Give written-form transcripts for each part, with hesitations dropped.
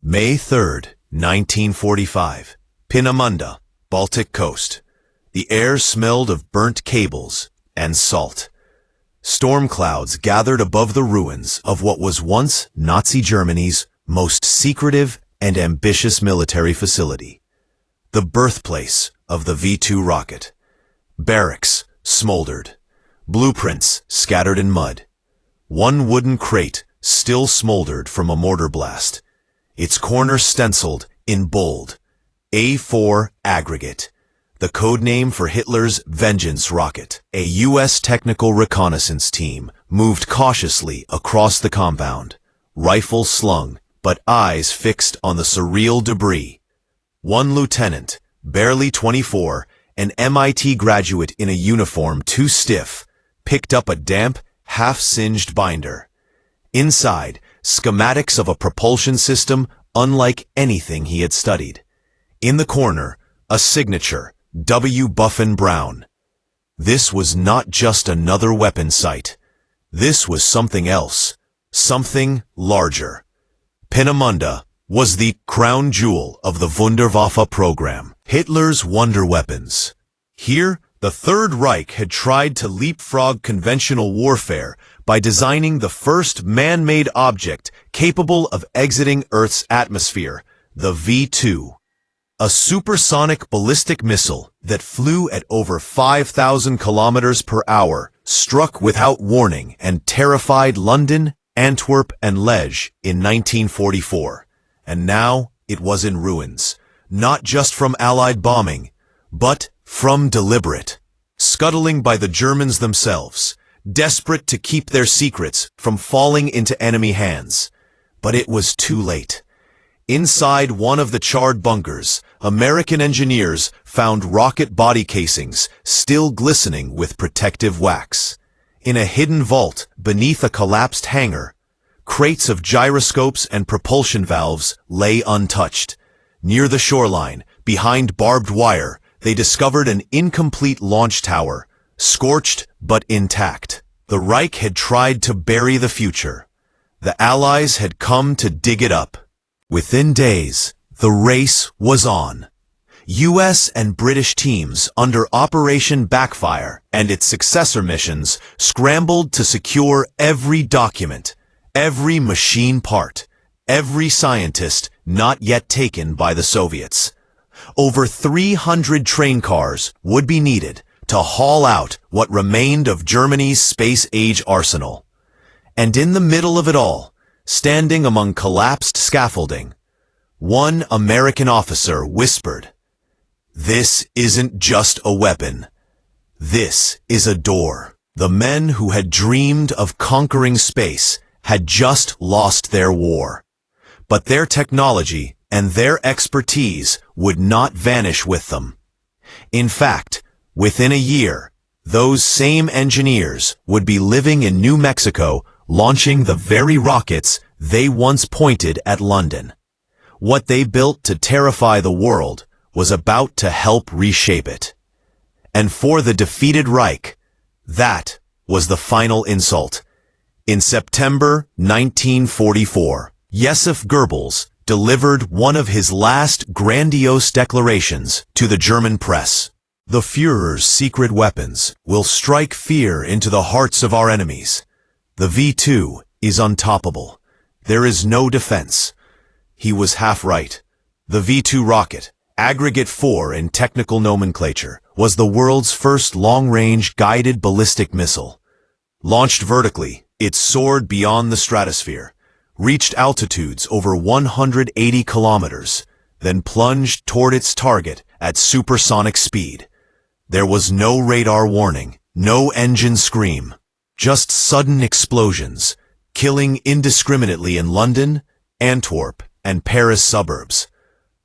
May 3rd, 1945. Peenemünde, Baltic coast. The air smelled of burnt cables and salt. Storm clouds gathered above the ruins of what was once Nazi Germany's most secretive and ambitious military facility. The birthplace of the V-2 rocket. Barracks smoldered. Blueprints scattered in mud. One wooden crate still smoldered from a mortar blast. Its corner stenciled in bold, A4 aggregate, the code name for Hitler's Vengeance rocket. A U.S. technical reconnaissance team moved cautiously across the compound, rifles slung, but eyes fixed on the surreal debris. One lieutenant, barely 24, an MIT graduate in a uniform too stiff, picked up a damp, half-singed binder. Inside, schematics of a propulsion system unlike anything he had studied. In the corner, a signature, W. Buffin Brown. This was not just another weapon site. This was something else, something larger. Peenemünde was the crown jewel of the Wunderwaffe program, Hitler's wonder weapons. Here, the Third Reich had tried to leapfrog conventional warfare by designing the first man-made object capable of exiting Earth's atmosphere, the V-2. A supersonic ballistic missile that flew at over 5,000 kilometers per hour, struck without warning and terrified London, Antwerp, and Liège in 1944. And now it was in ruins, not just from Allied bombing, but from deliberate, scuttling by the Germans themselves, desperate to keep their secrets from falling into enemy hands. But it was too late. Inside one of the charred bunkers, American engineers found rocket body casings still glistening with protective wax. In a hidden vault beneath a collapsed hangar, crates of gyroscopes and propulsion valves lay untouched. Near the shoreline, behind barbed wire, they discovered an incomplete launch tower, scorched but intact. The Reich had tried to bury the future. The Allies had come to dig it up. Within days, the race was on. U.S. and British teams under Operation Backfire and its successor missions scrambled to secure every document, every machine part, every scientist not yet taken by the Soviets. Over 300 train cars would be needed to haul out what remained of Germany's space-age arsenal. And in the middle of it all, standing among collapsed scaffolding, one American officer whispered, "This isn't just a weapon. This is a door." The men who had dreamed of conquering space had just lost their war. But their technology and their expertise would not vanish with them. In fact, within a year, those same engineers would be living in New Mexico, launching the very rockets they once pointed at London. What they built to terrify the world was about to help reshape it. And for the defeated Reich, that was the final insult. In September 1944, Josef Goebbels delivered one of his last grandiose declarations to the German press. "The Führer's secret weapons will strike fear into the hearts of our enemies. The V-2 is untoppable. There is no defense." He was half right. The V-2 rocket, Aggregate 4 in technical nomenclature, was the world's first long-range guided ballistic missile. Launched vertically, it soared beyond the stratosphere, reached altitudes over 180 kilometers, then plunged toward its target at supersonic speed. There was no radar warning, no engine scream, just sudden explosions, killing indiscriminately in London, Antwerp, and Paris suburbs.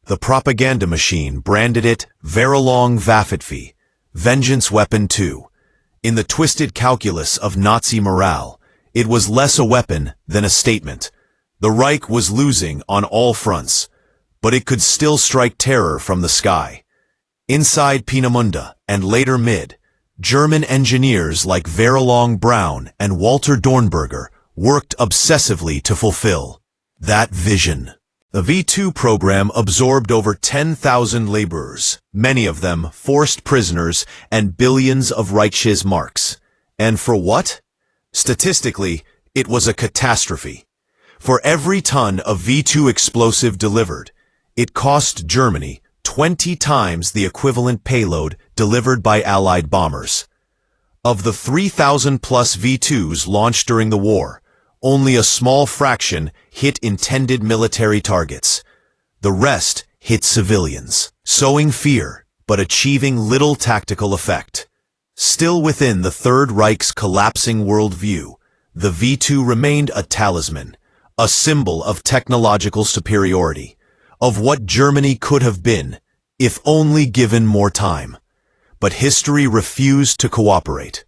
The propaganda machine branded it Verlong Waffetwie, Vengeance Weapon 2. In the twisted calculus of Nazi morale, it was less a weapon than a statement. The Reich was losing on all fronts, but it could still strike terror from the sky. Inside Peenemünde and later Mid, German engineers like Verlong Brown and Walter Dornberger worked obsessively to fulfill that vision. The V-2 program absorbed over 10,000 laborers, many of them forced prisoners, and billions of Reich's marks. And for what? Statistically, it was a catastrophe. For every ton of V-2 explosive delivered, it cost Germany 20 times the equivalent payload delivered by Allied bombers. Of the 3,000-plus V-2s launched during the war, only a small fraction hit intended military targets. The rest hit civilians, sowing fear, but achieving little tactical effect. Still within the Third Reich's collapsing worldview, the V-2 remained a talisman, a symbol of technological superiority, of what Germany could have been, if only given more time. But history refused to cooperate.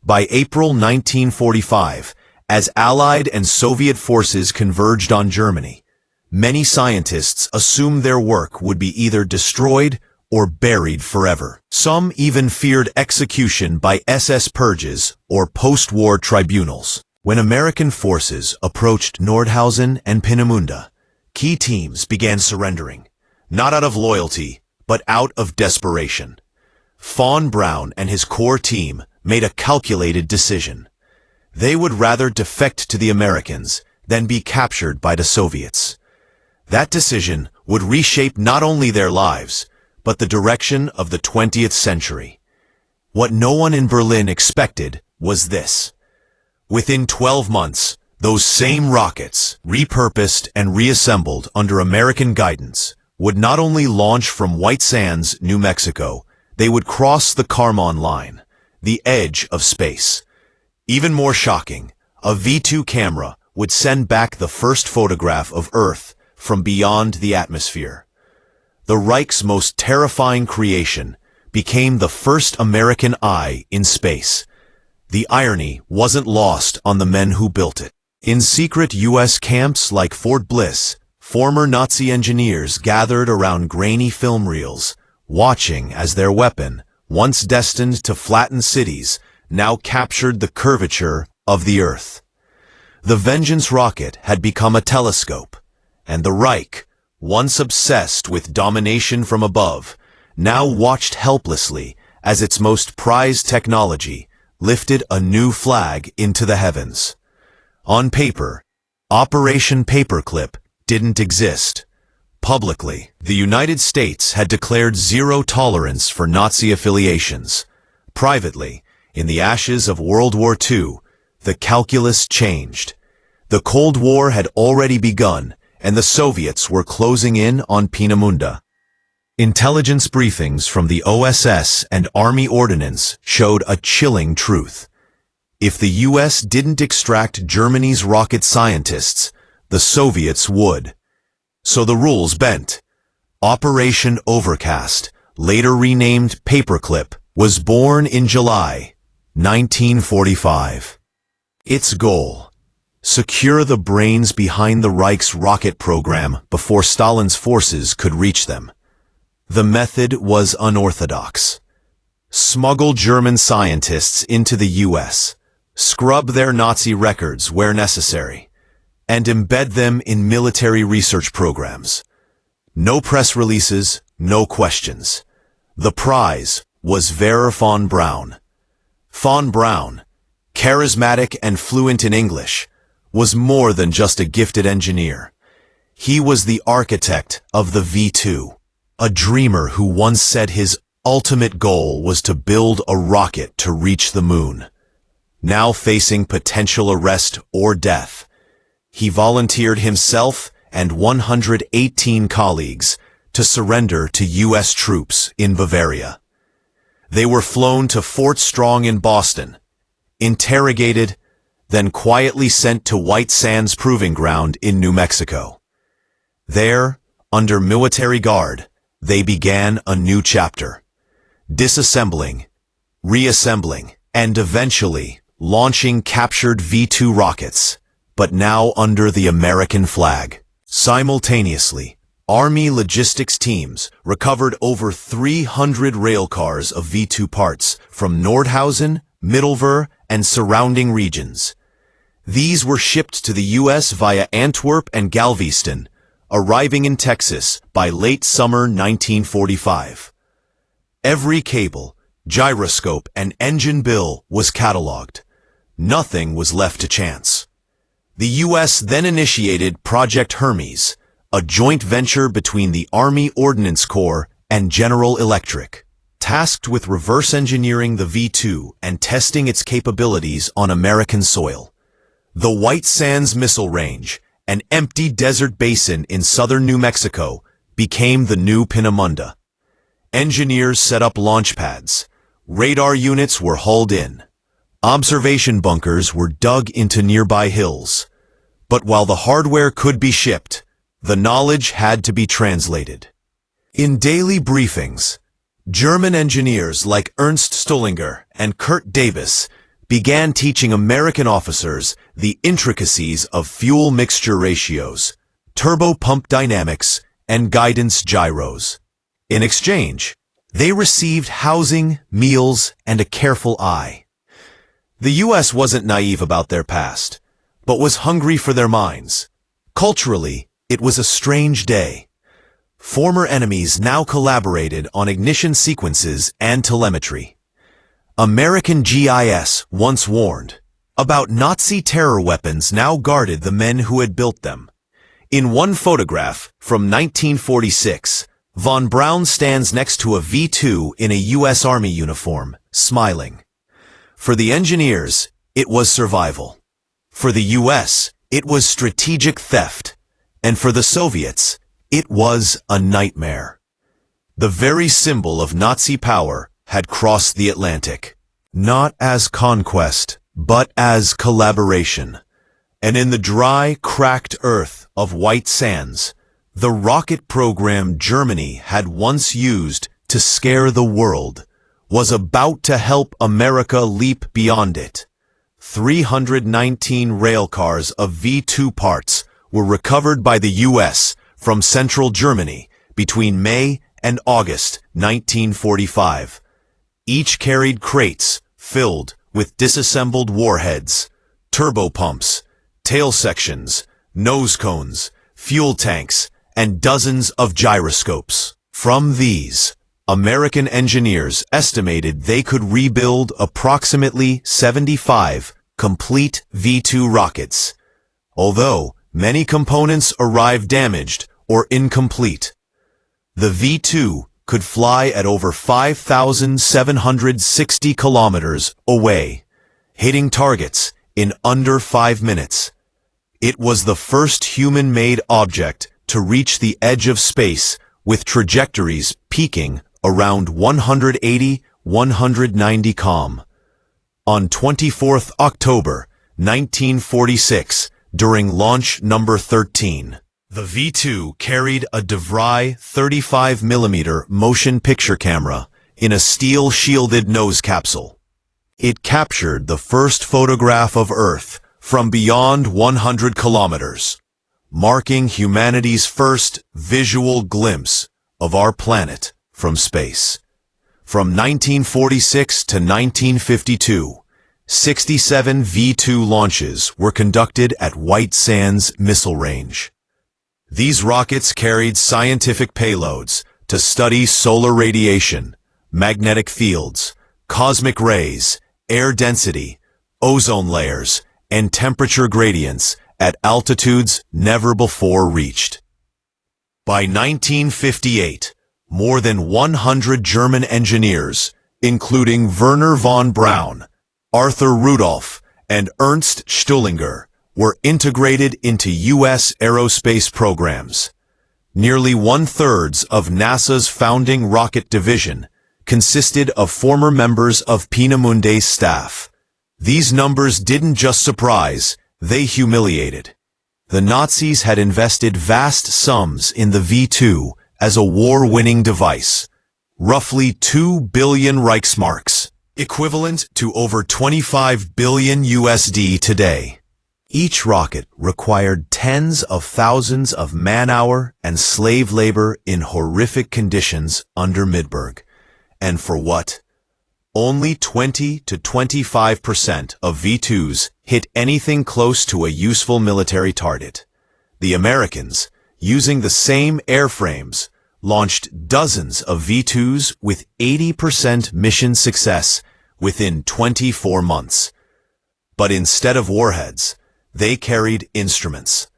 By April 1945, as Allied and Soviet forces converged on Germany, many scientists assumed their work would be either destroyed or buried forever. Some even feared execution by SS purges or post-war tribunals. When American forces approached Nordhausen and Peenemünde, key teams began surrendering, not out of loyalty, but out of desperation. Von Braun and his core team made a calculated decision. They would rather defect to the Americans than be captured by the Soviets. That decision would reshape not only their lives, but the direction of the 20th century. What no one in Berlin expected was this. Within 12 months, those same rockets, repurposed and reassembled under American guidance, would not only launch from White Sands, New Mexico, they would cross the Kármán line, the edge of space. Even more shocking, a V-2 camera would send back the first photograph of Earth from beyond the atmosphere. The Reich's most terrifying creation became the first American eye in space. The irony wasn't lost on the men who built it. In secret U.S. camps like Fort Bliss, former Nazi engineers gathered around grainy film reels, watching as their weapon, once destined to flatten cities, now captured the curvature of the Earth. The Vengeance rocket had become a telescope, and the Reich, once obsessed with domination from above, now watched helplessly as its most prized technology lifted a new flag into the heavens. On paper, Operation Paperclip didn't exist. Publicly, the United States had declared zero tolerance for Nazi affiliations. Privately, in the ashes of World War II, the calculus changed. The Cold War had already begun, and the Soviets were closing in on Peenemünde. Intelligence briefings from the OSS and Army Ordnance showed a chilling truth. If the U.S. didn't extract Germany's rocket scientists, the Soviets would. So the rules bent. Operation Overcast, later renamed Paperclip, was born in July 1945. Its goal: secure the brains behind the Reich's rocket program before Stalin's forces could reach them. The method was unorthodox. Smuggle German scientists into the U.S., scrub their Nazi records where necessary, and embed them in military research programs. No press releases, no questions. The prize was Werner von Braun. Von Braun, charismatic and fluent in English, was more than just a gifted engineer. He was the architect of the V-2, a dreamer who once said his ultimate goal was to build a rocket to reach the moon. Now facing potential arrest or death, he volunteered himself and 118 colleagues to surrender to U.S. troops in Bavaria. They were flown to Fort Strong in Boston, interrogated, then quietly sent to White Sands Proving Ground in New Mexico. There, under military guard, they began a new chapter, disassembling, reassembling, and eventually launching captured V-2 rockets, but now under the American flag. Simultaneously, Army logistics teams recovered over 300 railcars of V-2 parts from Nordhausen, Mittelwehr, and surrounding regions. These were shipped to the U.S. via Antwerp and Galveston, arriving in Texas by late summer 1945. Every cable, gyroscope, and engine bill was cataloged. Nothing was left to chance. The U.S. then initiated Project Hermes, a joint venture between the Army Ordnance Corps and General Electric, tasked with reverse engineering the V-2 and testing its capabilities on American soil. The White Sands Missile Range, an empty desert basin in southern New Mexico, became the new Peenemünde. Engineers set up launch pads. Radar units were hauled in. Observation bunkers were dug into nearby hills. But while the hardware could be shipped, the knowledge had to be translated. In daily briefings, German engineers like Ernst Stullinger and Kurt Davis began teaching American officers the intricacies of fuel mixture ratios, turbopump dynamics, and guidance gyros. In exchange, they received housing, meals, and a careful eye. The U.S. wasn't naive about their past, but was hungry for their minds. Culturally, it was a strange day. Former enemies now collaborated on ignition sequences and telemetry. American GIS, once warned about Nazi terror weapons, now guarded the men who had built them. In one photograph from 1946, von Braun stands next to a V-2 in a U.S. Army uniform, smiling. For the engineers, it was survival. For the U.S., it was strategic theft. And for the Soviets, it was a nightmare. The very symbol of Nazi power had crossed the Atlantic, not as conquest, but as collaboration. And in the dry, cracked earth of White Sands, the rocket program Germany had once used to scare the world was about to help America leap beyond it. 319 railcars of V-2 parts were recovered by the U.S. from central Germany between May and August 1945. Each carried crates filled with disassembled warheads, turbopumps, tail sections, nose cones, fuel tanks, and dozens of gyroscopes. From these, American engineers estimated they could rebuild approximately 75 complete V-2 rockets, although many components arrived damaged or incomplete. The V-2 could fly at over 5,760 kilometers away, hitting targets in under 5 minutes. It was the first human-made object to reach the edge of space with trajectories peaking around 180-190 km. On 24th October 1946, during launch number 13, the V-2 carried a DeVry 35mm motion picture camera in a steel-shielded nose capsule. It captured the first photograph of Earth from beyond 100 kilometers, marking humanity's first visual glimpse of our planet from space. From 1946 to 1952, 67 V-2 launches were conducted at White Sands Missile Range. These rockets carried scientific payloads to study solar radiation, magnetic fields, cosmic rays, air density, ozone layers, and temperature gradients at altitudes never before reached. By 1958, more than 100 German engineers, including Werner von Braun, Arthur Rudolph, and Ernst Stullinger, were integrated into U.S. aerospace programs. Nearly 1/3 of NASA's founding rocket division consisted of former members of Peenemunde's staff. These numbers didn't just surprise, they humiliated. The Nazis had invested vast sums in the V-2 as a war-winning device, roughly 2 billion Reichsmarks, equivalent to over 25 billion USD today. Each rocket required tens of thousands of man-hour and slave labor in horrific conditions under Midburg. And for what? Only 20 to 25% of V-2s hit anything close to a useful military target. The Americans, using the same airframes, launched dozens of V-2s with 80% mission success within 24 months. But instead of warheads, they carried instruments.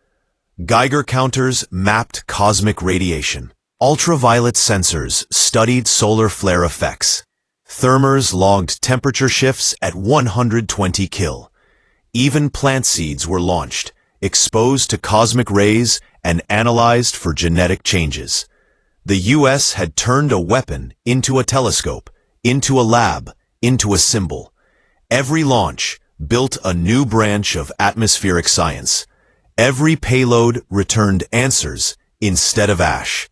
Geiger counters mapped cosmic radiation. Ultraviolet sensors studied solar flare effects. Thermers logged temperature shifts at 120 K. Even plant seeds were launched, exposed to cosmic rays and analyzed for genetic changes. The U.S. had turned a weapon into a telescope, into a lab, into a symbol. Every launch built a new branch of atmospheric science. Every payload returned answers instead of ash.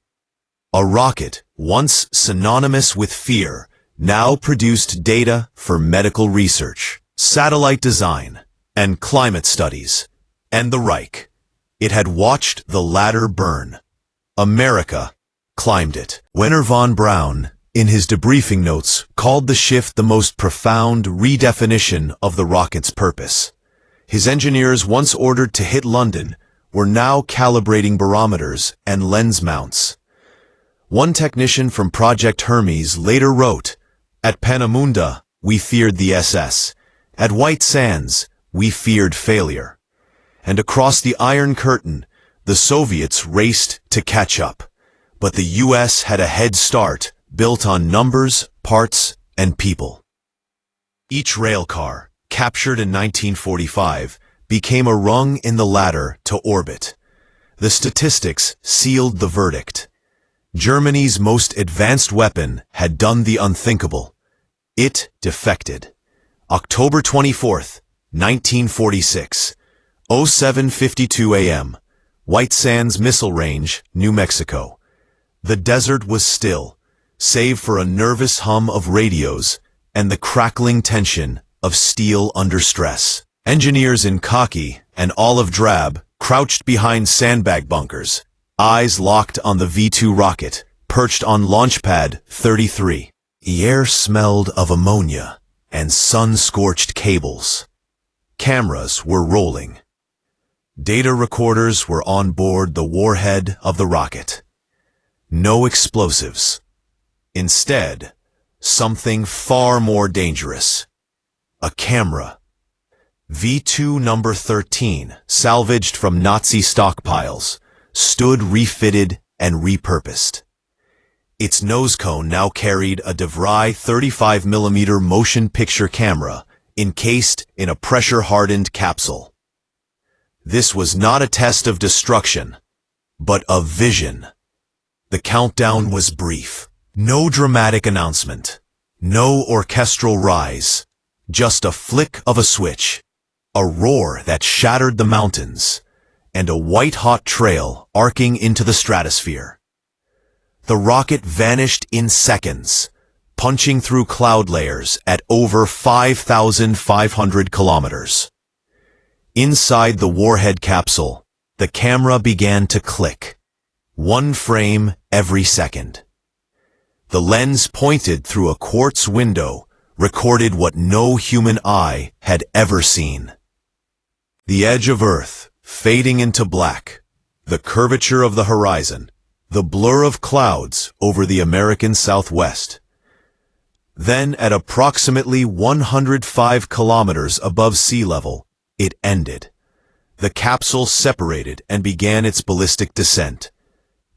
A rocket, once synonymous with fear, now produced data for medical research, satellite design, and climate studies. And the Reich. It had watched the ladder burn. America climbed it. Wernher von Braun, in his debriefing notes, called the shift the most profound redefinition of the rocket's purpose. His engineers, once ordered to hit London, were now calibrating barometers and lens mounts. One technician from Project Hermes later wrote, "At Peenemünde, we feared the SS. At White Sands, we feared failure." And across the Iron Curtain, the Soviets raced to catch up. But the U.S. had a head start built on numbers, parts, and people. Each railcar, captured in 1945, became a rung in the ladder to orbit. The statistics sealed the verdict. Germany's most advanced weapon had done the unthinkable. It defected. October 24th, 1946, 07:52 a.m., White Sands Missile Range, New Mexico. The desert was still, save for a nervous hum of radios and the crackling tension of steel under stress. Engineers in khaki and olive drab crouched behind sandbag bunkers, eyes locked on the V-2 rocket, perched on Launchpad 33. The air smelled of ammonia and sun-scorched cables. Cameras were rolling. Data recorders were on board the warhead of the rocket. No explosives. Instead, something far more dangerous. A camera. V-2 number 13, salvaged from Nazi stockpiles, stood refitted and repurposed. Its nose cone now carried a DeVry 35mm motion picture camera encased in a pressure-hardened capsule. This was not a test of destruction, but of vision. The countdown was brief. No dramatic announcement. No orchestral rise. Just a flick of a switch. A roar that shattered the mountains. And a white-hot trail arcing into the stratosphere. The rocket vanished in seconds, punching through cloud layers at over 5,500 kilometers. Inside the warhead capsule, the camera began to click. One frame every second. The lens pointed through a quartz window recorded what no human eye had ever seen. The edge of Earth, fading into black, the curvature of the horizon, the blur of clouds over the American Southwest. Then, at approximately 105 kilometers above sea level, it ended. The capsule separated and began its ballistic descent.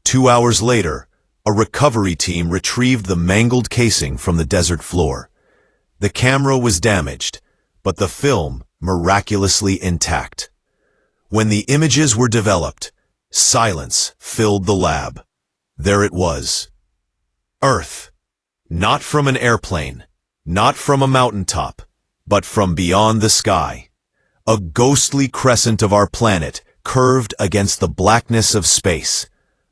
2 hours later, a recovery team retrieved the mangled casing from the desert floor. The camera was damaged, but the film miraculously intact. When the images were developed, silence filled the lab. There it was. Earth. Not from an airplane, not from a mountaintop, but from beyond the sky. A ghostly crescent of our planet curved against the blackness of space.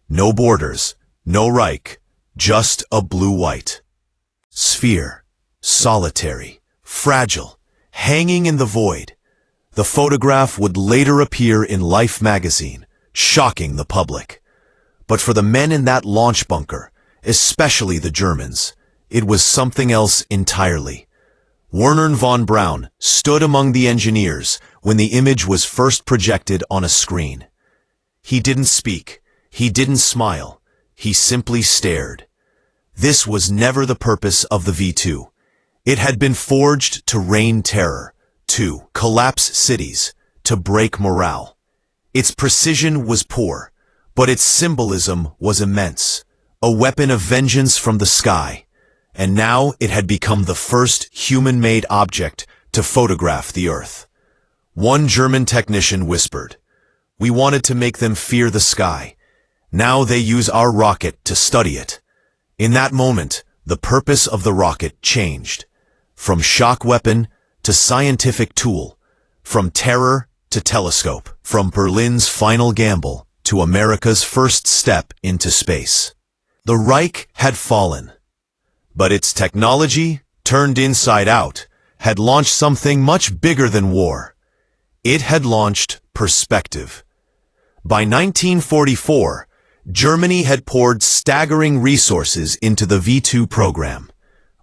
No borders, no Reich, just a blue-white sphere, solitary, fragile, hanging in the void. The photograph would later appear in Life magazine, shocking the public. But for the men in that launch bunker, especially the Germans, it was something else entirely. Wernher von Braun stood among the engineers when the image was first projected on a screen. He didn't speak. He didn't smile. He simply stared. This was never the purpose of the V-2. It had been forged to rain terror, to collapse cities, to break morale. Its precision was poor, but its symbolism was immense, a weapon of vengeance from the sky. And now it had become the first human-made object to photograph the Earth. One German technician whispered, "We wanted to make them fear the sky. Now they use our rocket to study it." In that moment, the purpose of the rocket changed. From shock weapon to scientific tool, from terror to telescope, from Berlin's final gamble to America's first step into space. The Reich had fallen, but its technology, turned inside out, had launched something much bigger than war. It had launched perspective. By 1944, Germany had poured staggering resources into the V-2 program.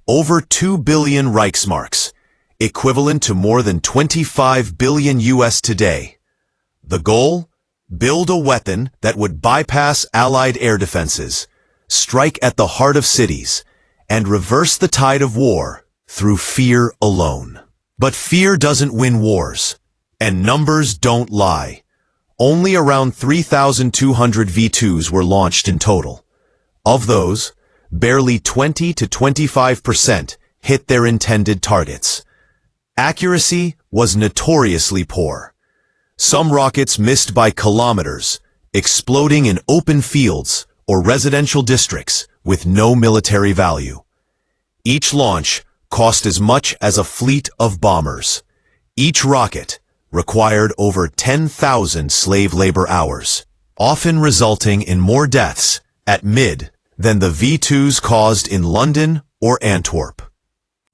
Over 2 billion Reichsmarks, equivalent to more than 25 billion US today. The goal? Build a weapon that would bypass Allied air defenses, strike at the heart of cities, and reverse the tide of war through fear alone. But fear doesn't win wars, and numbers don't lie. Only around 3,200 V-2s were launched in total. Of those, barely 20 to 25% hit their intended targets. Accuracy was notoriously poor. Some rockets missed by kilometers, exploding in open fields or residential districts with no military value. Each launch cost as much as a fleet of bombers. Each rocket required over 10,000 slave labor hours, often resulting in more deaths at mid than the V-2s caused in London or Antwerp.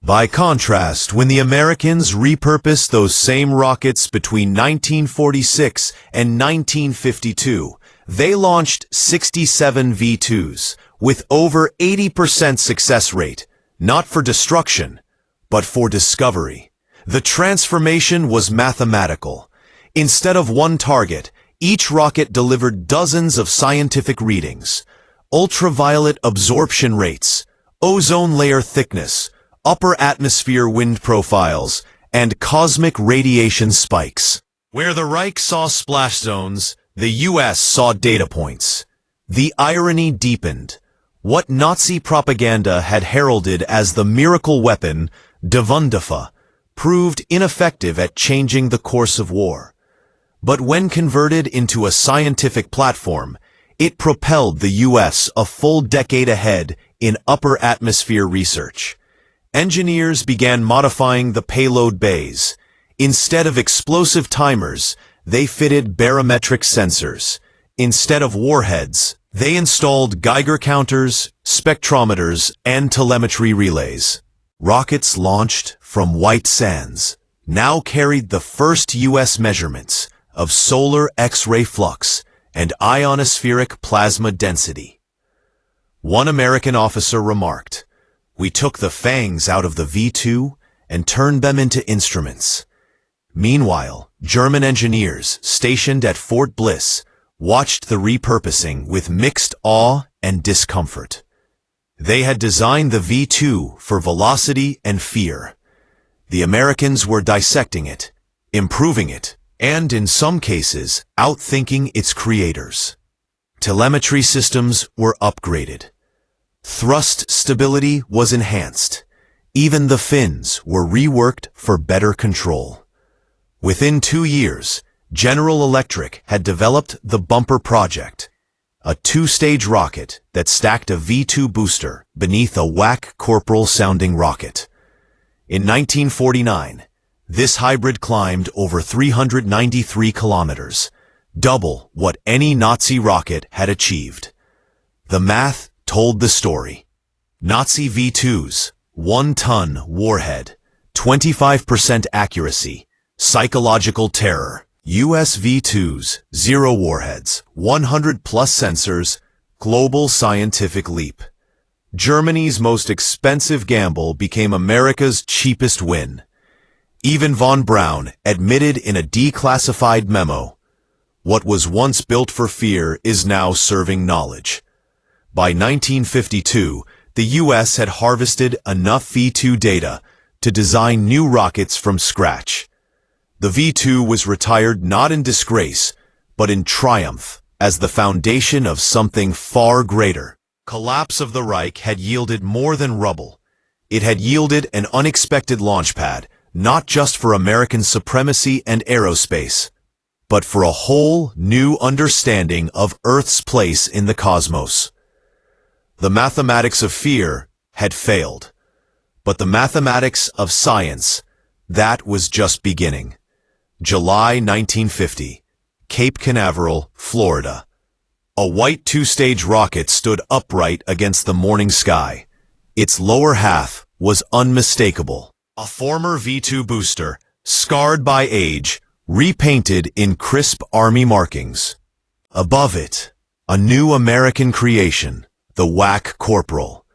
By contrast, when the Americans repurposed those same rockets between 1946 and 1952, they launched 67 V-2s with over 80% success rate, not for destruction, but for discovery. The transformation was mathematical. Instead of one target, each rocket delivered dozens of scientific readings: ultraviolet absorption rates, ozone layer thickness, upper atmosphere wind profiles, and cosmic radiation spikes. Where the Reich saw splash zones, the US saw data points. The irony deepened. What Nazi propaganda had heralded as the miracle weapon, Die Wunderwaffe, proved ineffective at changing the course of war. But when converted into a scientific platform, it propelled the US a full decade ahead in upper atmosphere research. Engineers began modifying the payload bays. Instead of explosive timers, they fitted barometric sensors. Instead of warheads, they installed Geiger counters, spectrometers, and telemetry relays. Rockets launched from White Sands now carried the first U.S. measurements of solar X-ray flux and ionospheric plasma density. One American officer remarked, "We took the fangs out of the V-2 and turned them into instruments." Meanwhile, German engineers stationed at Fort Bliss watched the repurposing with mixed awe and discomfort. They had designed the V-2 for velocity and fear. The Americans were dissecting it, improving it, and in some cases, outthinking its creators. Telemetry systems were upgraded. Thrust stability was enhanced. Even the fins were reworked for better control. Within 2 years, General Electric had developed the Bumper Project, a 2-stage rocket that stacked a V-2 booster beneath a WWII Corporal-sounding rocket. In 1949, this hybrid climbed over 393 kilometers, double what any Nazi rocket had achieved. The math told the story. Nazi V-2s, 1-ton warhead, 25% accuracy, psychological terror. US V-2s, 0 warheads, 100-plus sensors, global scientific leap. Germany's most expensive gamble became America's cheapest win. Even von Braun admitted in a declassified memo, What was once built for fear is now serving knowledge. By 1952, the U.S. had harvested enough V-2 data to design new rockets from scratch. The V-2 was retired not in disgrace, but in triumph, as the foundation of something far greater. Collapse of the Reich had yielded more than rubble. It had yielded an unexpected launchpad, not just for American supremacy and aerospace, but for a whole new understanding of Earth's place in the cosmos. The mathematics of fear had failed, but the mathematics of science, that was just beginning. July 1950, Cape Canaveral, Florida. A white two-stage rocket stood upright against the morning sky. Its lower half was unmistakable. A former V-2 booster, scarred by age, repainted in crisp Army markings. Above it, a new American creation, the WWII Corporal.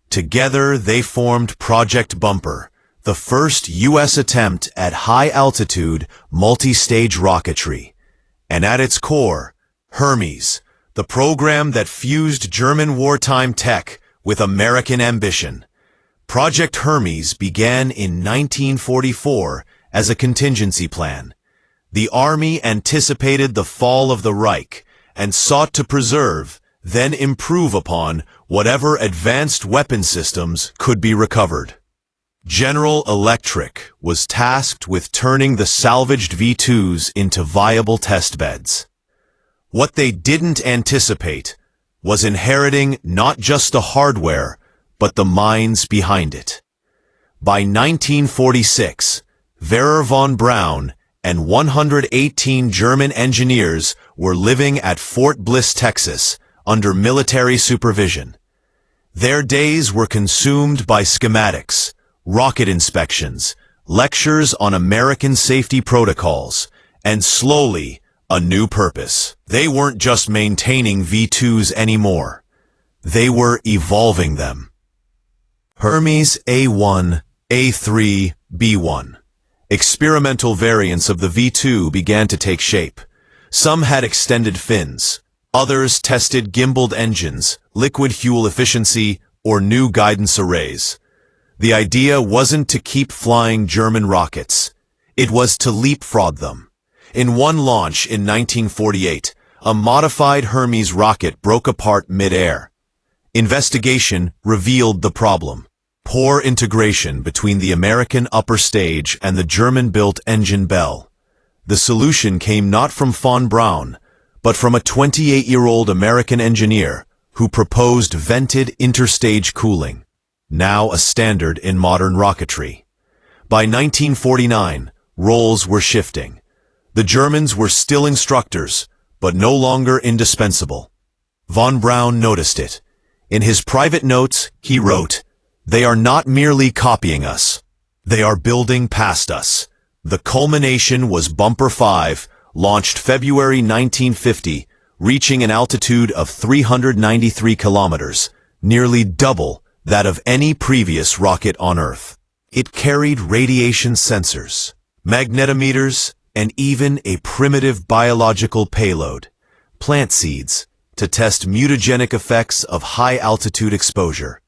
Together they formed Project Bumper, the first U.S. attempt at high-altitude, multi-stage rocketry. And at its core, Hermes, the program that fused German wartime tech with American ambition. Project Hermes began in 1944 as a contingency plan. The Army anticipated the fall of the Reich and sought to preserve, then improve upon, whatever advanced weapon systems could be recovered. General Electric was tasked with turning the salvaged V-2s into viable test beds. What they didn't anticipate was inheriting not just the hardware, but the minds behind it. By 1946, Werner von Braun and 118 German engineers were living at Fort Bliss, Texas, under military supervision. Their days were consumed by schematics, rocket inspections, lectures on American safety protocols, and slowly, a new purpose. They weren't just maintaining V-2s anymore. They were evolving them. Hermes A1, A3, B1. Experimental variants of the V-2 began to take shape. Some had extended fins. Others tested gimbaled engines, liquid fuel efficiency, or new guidance arrays. The idea wasn't to keep flying German rockets. It was to leapfrog them. In one launch in 1948, a modified Hermes rocket broke apart mid-air. Investigation revealed the problem. Poor integration between the American upper stage and the German-built engine bell. The solution came not from von Braun, but from a 28-year-old American engineer who proposed vented interstage cooling, now a standard in modern rocketry. By 1949, roles were shifting. The Germans were still instructors, but no longer indispensable. Von Braun noticed it. In his private notes, he wrote, "They are not merely copying us. They are building past us." The culmination was Bumper 5, launched February 1950, reaching an altitude of 393 kilometers, nearly double that of any previous rocket on Earth. It carried radiation sensors, magnetometers, and even a primitive biological payload, plant seeds, to test mutagenic effects of high-altitude exposure.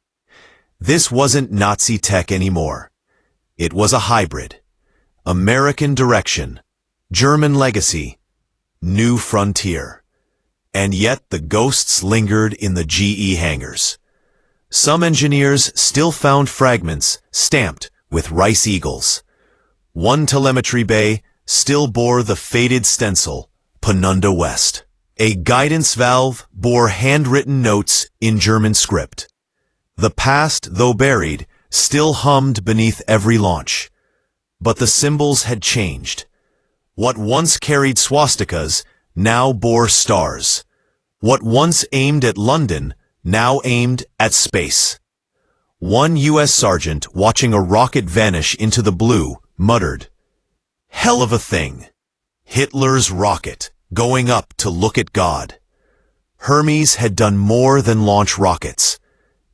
This wasn't Nazi tech anymore. It was a hybrid. American direction, German legacy, new frontier. And yet the ghosts lingered in the GE hangars. Some engineers still found fragments stamped with rice eagles. One telemetry bay still bore the faded stencil, Peenemünde West. A guidance valve bore handwritten notes in German script. The past, though buried, still hummed beneath every launch. But the symbols had changed. What once carried swastikas now bore stars. What once aimed at London now aimed at space. One U.S. sergeant watching a rocket vanish into the blue muttered, "Hell of a thing. Hitler's rocket, going up to look at God." Hermes had done more than launch rockets.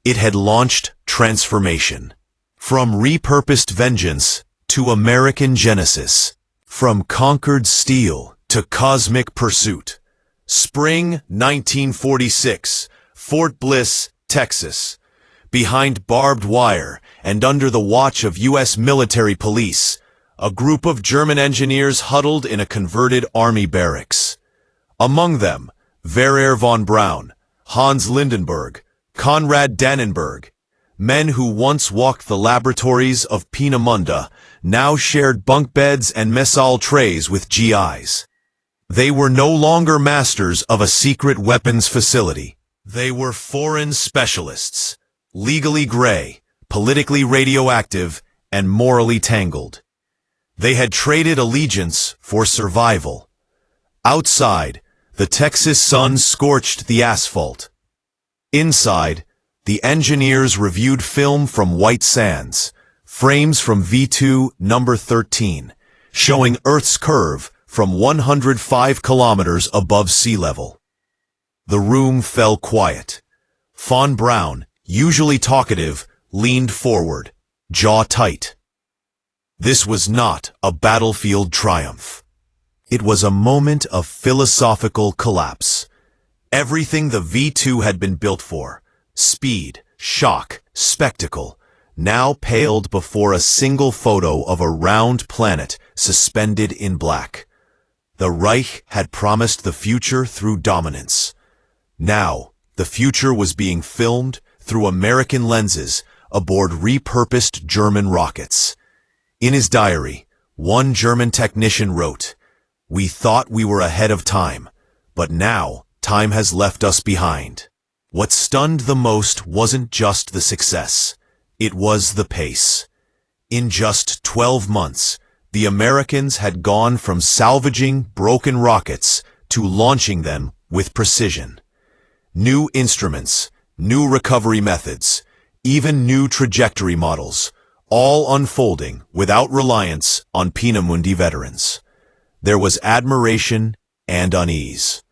It had launched transformation. From repurposed vengeance to American genesis. From conquered steel to cosmic pursuit. Spring 1946, Fort Bliss, Texas. Behind barbed wire and under the watch of U.S. military police, a group of German engineers huddled in a converted army barracks. Among them, Werner von Braun, Hans Lindenberg, Konrad Dannenberg, men who once walked the laboratories of Peenemünde, now shared bunk beds and messal trays with GIs. They were no longer masters of a secret weapons facility. They were foreign specialists, legally gray, politically radioactive, and morally tangled. They had traded allegiance for survival. Outside, the Texas sun scorched the asphalt. Inside, the engineers reviewed film from White Sands, frames from V-2 number 13, showing Earth's curve from 105 kilometers above sea level. The room fell quiet. Von Braun, usually talkative, leaned forward, jaw tight. This was not a battlefield triumph. It was a moment of philosophical collapse. Everything the V-2 had been built for, speed, shock, spectacle, now paled before a single photo of a round planet suspended in black. The Reich had promised the future through dominance. Now, the future was being filmed through American lenses aboard repurposed German rockets. In his diary, one German technician wrote, "We thought we were ahead of time, but now time has left us behind." What stunned the most wasn't just the success, it was the pace. In just 12 months, the Americans had gone from salvaging broken rockets to launching them with precision. New instruments, new recovery methods, even new trajectory models, all unfolding without reliance on Peenemünde veterans. There was admiration and unease.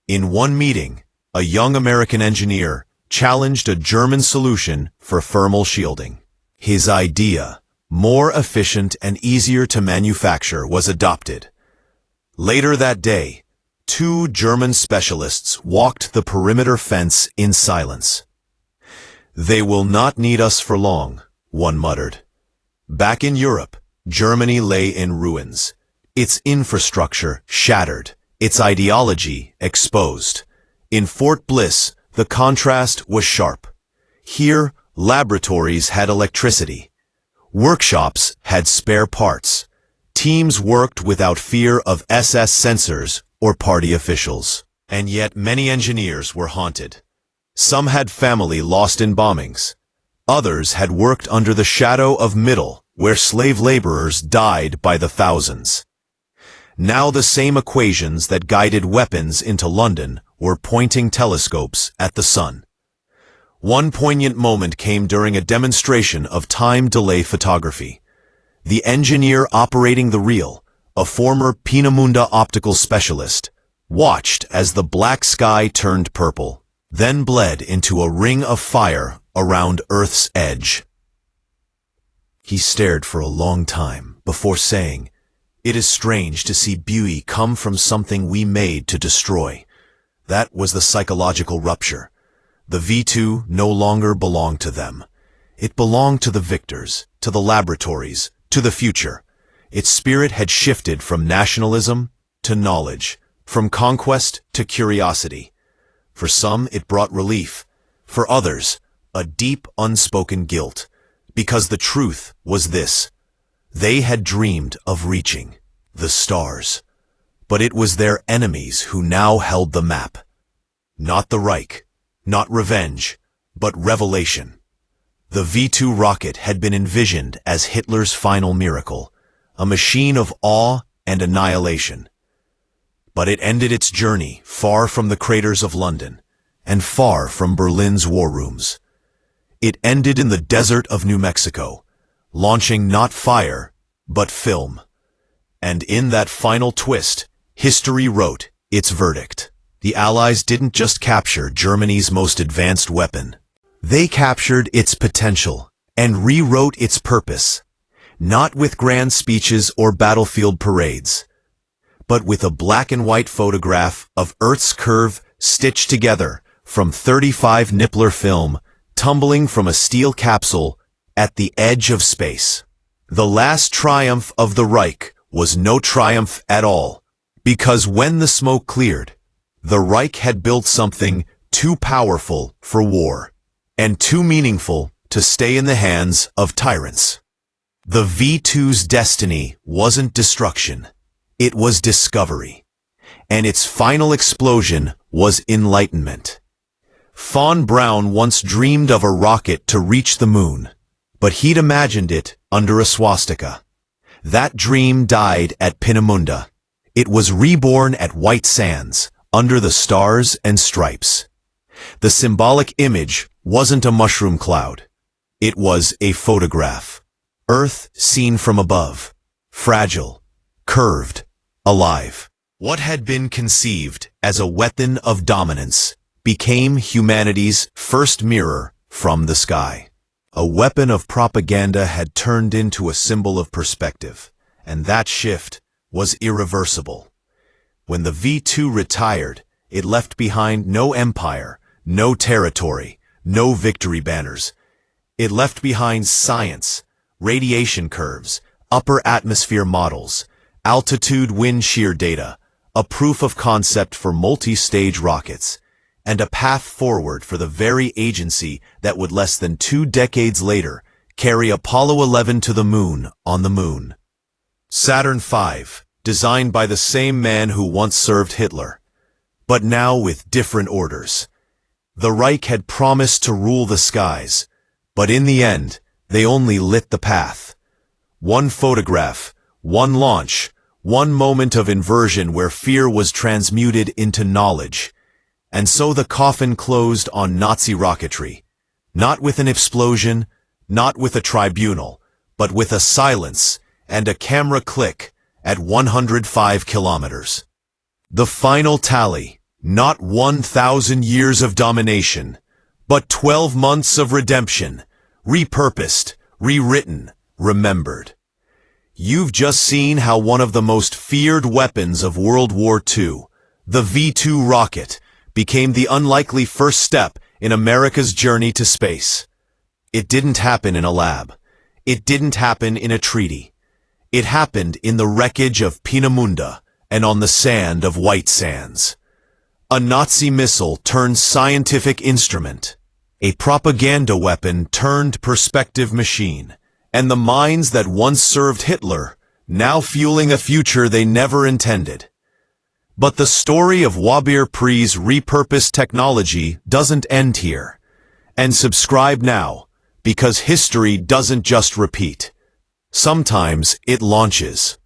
In one meeting, a young American engineer challenged a German solution for thermal shielding. His idea, more efficient and easier to manufacture, was adopted. Later that day, two German specialists walked the perimeter fence in silence. "They will not need us for long," one muttered. Back in Europe, Germany lay in ruins, its infrastructure shattered, its ideology exposed. In Fort Bliss, the contrast was sharp. Here, laboratories had electricity. Workshops had spare parts. Teams worked without fear of SS censors or party officials. And yet many engineers were haunted. Some had family lost in bombings. Others had worked under the shadow of Middle, where slave laborers died by the thousands. Now the same equations that guided weapons into London were pointing telescopes at the sun. One poignant moment came during a demonstration of time delay photography. The engineer operating the reel, a former Peenemünde optical specialist, watched as the black sky turned purple, then bled into a ring of fire around Earth's edge. He stared for a long time before saying, "It is strange to see beauty come from something we made to destroy." That was the psychological rupture. The V-2 no longer belonged to them. It belonged to the victors, to the laboratories, to the future. Its spirit had shifted from nationalism to knowledge, from conquest to curiosity. For some, it brought relief. For others, a deep, unspoken guilt. Because the truth was this: they had dreamed of reaching the stars. But it was their enemies who now held the map. Not the Reich, not revenge, but revelation. The V-2 rocket had been envisioned as Hitler's final miracle, a machine of awe and annihilation. But it ended its journey far from the craters of London, and far from Berlin's war rooms. It ended in the desert of New Mexico, launching not fire, but film. And in that final twist, history wrote its verdict. The Allies didn't just capture Germany's most advanced weapon. They captured its potential and rewrote its purpose, not with grand speeches or battlefield parades, but with a black and white photograph of Earth's curve stitched together from 35 Nippler film tumbling from a steel capsule at the edge of space. The last triumph of the Reich was no triumph at all, because when the smoke cleared, the Reich had built something too powerful for war, and too meaningful to stay in the hands of tyrants. The V-2's destiny wasn't destruction, it was discovery, and its final explosion was enlightenment. Von Braun once dreamed of a rocket to reach the moon, but he'd imagined it under a swastika. That dream died at Peenemünde. It was reborn at White Sands, under the stars and stripes. The symbolic image wasn't a mushroom cloud. It was a photograph. Earth seen from above. Fragile, curved, alive. What had been conceived as a weapon of dominance became humanity's first mirror from the sky. A weapon of propaganda had turned into a symbol of perspective, and that shift was irreversible. When the V-2 retired, it left behind no empire, no territory, no victory banners. It left behind science, radiation curves, upper atmosphere models, altitude wind shear data, a proof of concept for multi-stage rockets, and a path forward for the very agency that would less than 2 decades later carry Apollo 11 to the moon on the moon. Saturn V, designed by the same man who once served Hitler, but now with different orders. The Reich had promised to rule the skies, but in the end, they only lit the path. One photograph, one launch, one moment of inversion where fear was transmuted into knowledge. And so the coffin closed on Nazi rocketry, not with an explosion, not with a tribunal, but with a silence and a camera click at 105 kilometers. The final tally, not 1,000 years of domination, but 12 months of redemption, repurposed, rewritten, remembered. You've just seen how one of the most feared weapons of World War II, the V-2 rocket, became the unlikely first step in America's journey to space. It didn't happen in a lab. It didn't happen in a treaty. It happened in the wreckage of Peenemünde and on the sand of White Sands. A Nazi missile turned scientific instrument, a propaganda weapon turned perspective machine, and the minds that once served Hitler, now fueling a future they never intended. But the story of WWII's repurposed technology doesn't end here. And subscribe now, because history doesn't just repeat. Sometimes it launches.